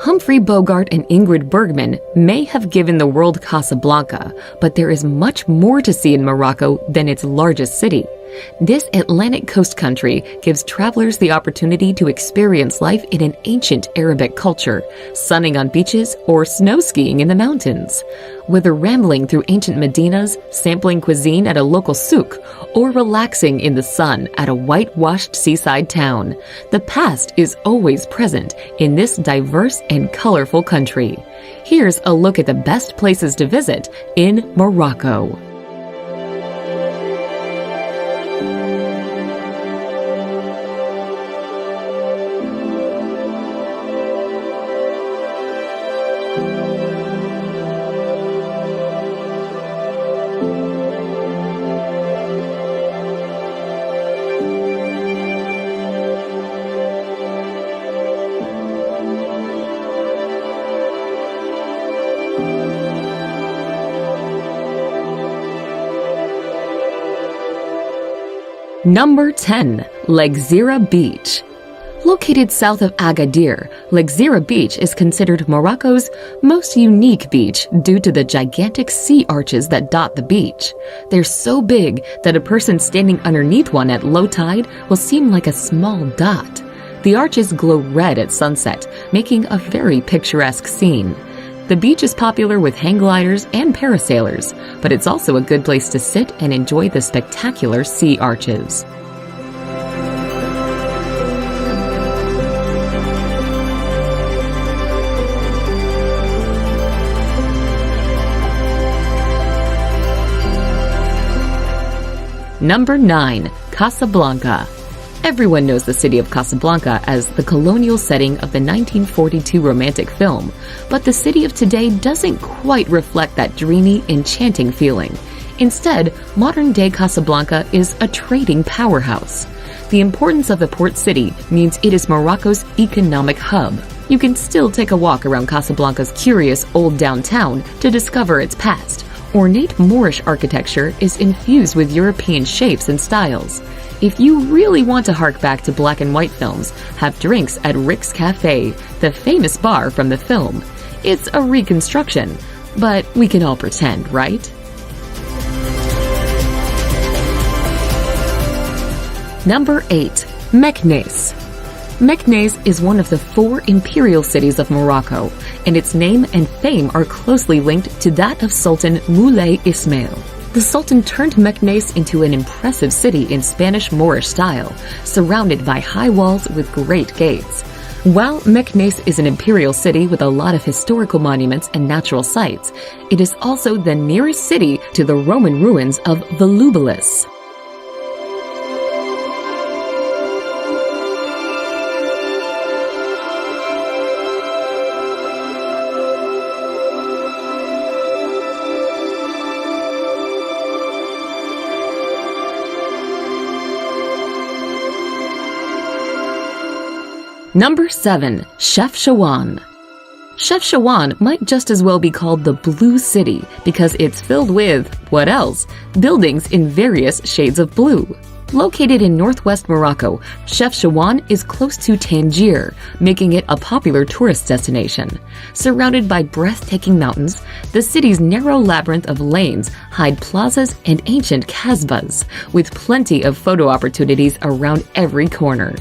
Humphrey Bogart and Ingrid Bergman may have given the world Casablanca, but there is much more to see in Morocco than its largest city. This Atlantic coast country gives travelers the opportunity to experience life in an ancient Arabic culture, sunning on beaches or snow skiing in the mountains. Whether rambling through ancient Medinas, sampling cuisine at a local souk, or relaxing in the sun at a whitewashed seaside town, the past is always present in this diverse and colorful country. Here's a look at the best places to visit in Morocco. Number 10. Lagzira Beach. Located south of Agadir, Lagzira Beach is considered Morocco's most unique beach due to the gigantic sea arches that dot the beach. They're so big that a person standing underneath one at low tide will seem like a small dot. The arches glow red at sunset, making a very picturesque scene. The beach is popular with hang gliders and parasailers, but it's also a good place to sit and enjoy the spectacular sea arches. Number 9. Casablanca. Everyone knows the city of Casablanca as the colonial setting of the 1942 romantic film, but the city of today doesn't quite reflect that dreamy, enchanting feeling. Instead, modern-day Casablanca is a trading powerhouse. The importance of the port city means it is Morocco's economic hub. You can still take a walk around Casablanca's curious old downtown to discover its past. Ornate Moorish architecture is infused with European shapes and styles. If you really want to hark back to black and white films, have drinks at Rick's Cafe, the famous bar from the film. It's a reconstruction, but we can all pretend, right? Number 8. Meknes. Meknes is one of the 4 imperial cities of Morocco, and its name and fame are closely linked to that of Sultan Moulay Ismail. The Sultan turned Meknes into an impressive city in Spanish Moorish style, surrounded by high walls with great gates. While Meknes is an imperial city with a lot of historical monuments and natural sites, it is also the nearest city to the Roman ruins of Volubilis. Number 7. Chefchaouen. Chefchaouen might just as well be called the Blue City because it's filled with, what else? Buildings in various shades of blue. Located in northwest Morocco, Chefchaouen is close to Tangier, making it a popular tourist destination. Surrounded by breathtaking mountains, the city's narrow labyrinth of lanes hide plazas and ancient kasbahs, with plenty of photo opportunities around every corner.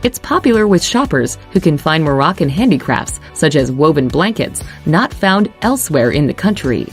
It's popular with shoppers who can find Moroccan handicrafts, such as woven blankets, not found elsewhere in the country.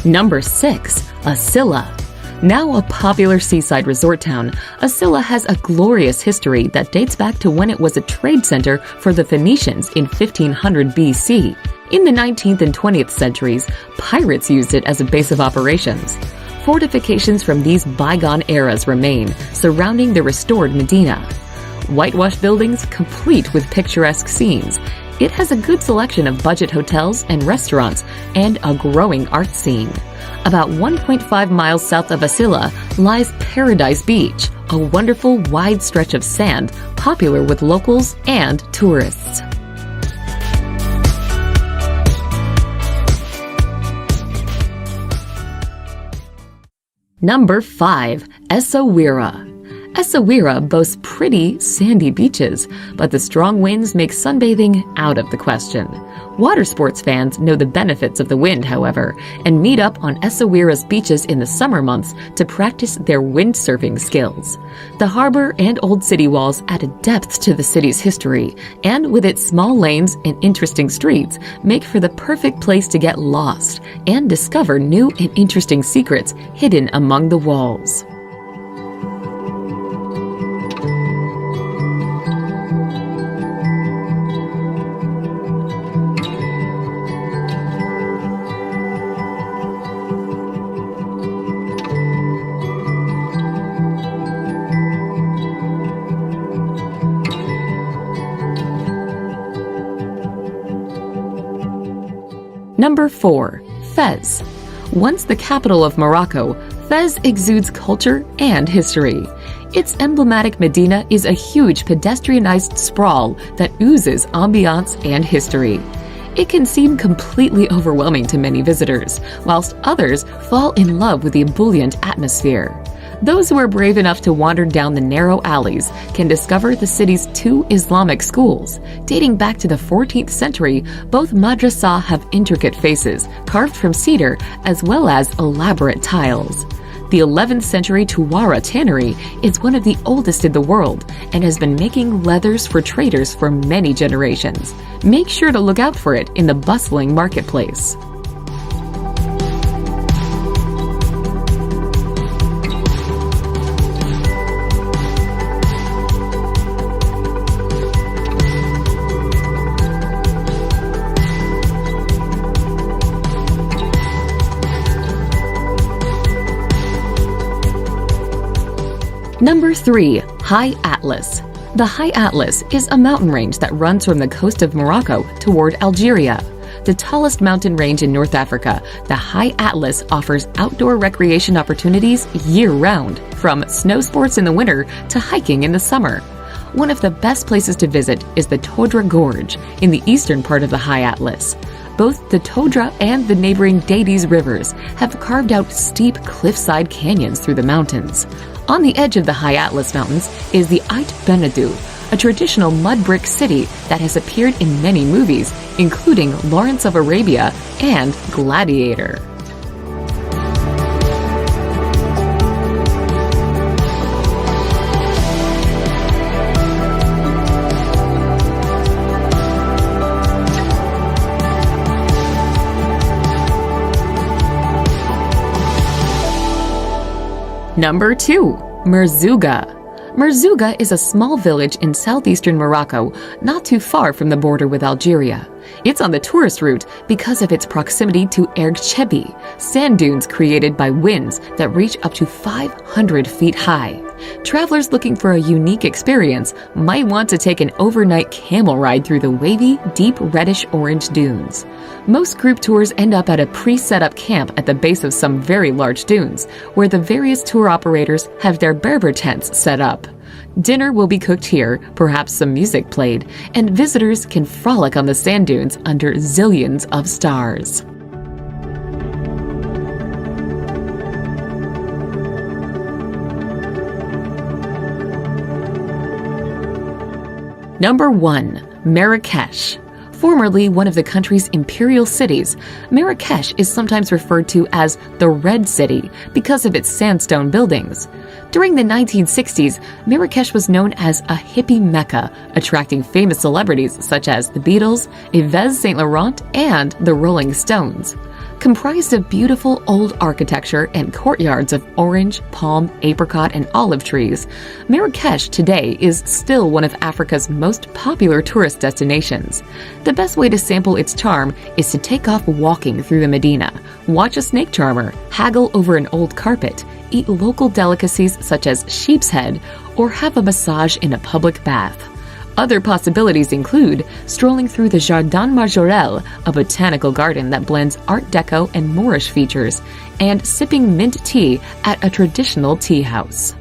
Number 6. Asila. Now a popular seaside resort town, Asila has a glorious history that dates back to when it was a trade center for the Phoenicians in 1500 BC. In the 19th and 20th centuries, pirates used it as a base of operations. Fortifications from these bygone eras remain, surrounding the restored Medina. Whitewashed buildings complete with picturesque scenes. It has a good selection of budget hotels and restaurants and a growing art scene. About 1.5 miles south of Asila lies Paradise Beach, a wonderful wide stretch of sand popular with locals and tourists. Number 5. Essaouira. Essaouira boasts pretty, sandy beaches, but the strong winds make sunbathing out of the question. Water sports fans know the benefits of the wind, however, and meet up on Essaouira's beaches in the summer months to practice their windsurfing skills. The harbor and old city walls add a depth to the city's history, and with its small lanes and interesting streets, make for the perfect place to get lost and discover new and interesting secrets hidden among the walls. Number 4. Fez. Once the capital of Morocco, Fez exudes culture and history. Its emblematic Medina is a huge pedestrianized sprawl that oozes ambiance and history. It can seem completely overwhelming to many visitors, whilst others fall in love with the ebullient atmosphere. Those who are brave enough to wander down the narrow alleys can discover the city's 2 Islamic schools. Dating back to the 14th century, both madrasah have intricate faces carved from cedar as well as elaborate tiles. The 11th century Tuwara tannery is one of the oldest in the world and has been making leathers for traders for many generations. Make sure to look out for it in the bustling marketplace. Number 3. High Atlas. The High Atlas is a mountain range that runs from the coast of Morocco toward Algeria. The tallest mountain range in North Africa, the High Atlas offers outdoor recreation opportunities year-round, from snow sports in the winter to hiking in the summer. One of the best places to visit is the Todra Gorge in the eastern part of the High Atlas. Both the Todra and the neighboring Dades rivers have carved out steep cliffside canyons through the mountains. On the edge of the High Atlas Mountains is the Ait Benedou, a traditional mud brick city that has appeared in many movies, including Lawrence of Arabia and Gladiator. Number 2. Merzouga. Merzouga is a small village in southeastern Morocco, not too far from the border with Algeria. It's on the tourist route because of its proximity to Erg Chebi, sand dunes created by winds that reach up to 500 feet high. Travelers looking for a unique experience might want to take an overnight camel ride through the wavy, deep reddish-orange dunes. Most group tours end up at a pre-set-up camp at the base of some very large dunes, where the various tour operators have their Berber tents set up. Dinner will be cooked here, perhaps some music played, and visitors can frolic on the sand dunes under zillions of stars. Number 1. Marrakesh. Formerly one of the country's imperial cities, Marrakesh is sometimes referred to as the Red City because of its sandstone buildings. During the 1960s, Marrakesh was known as a hippie mecca, attracting famous celebrities such as the Beatles, Yves Saint Laurent, and the Rolling Stones. Comprised of beautiful old architecture and courtyards of orange, palm, apricot, and olive trees, Marrakesh today is still one of Africa's most popular tourist destinations. The best way to sample its charm is to take off walking through the Medina, watch a snake charmer, haggle over an old carpet, eat local delicacies such as sheep's head, or have a massage in a public bath. Other possibilities include strolling through the Jardin Majorelle, a botanical garden that blends Art Deco and Moorish features, and sipping mint tea at a traditional tea house.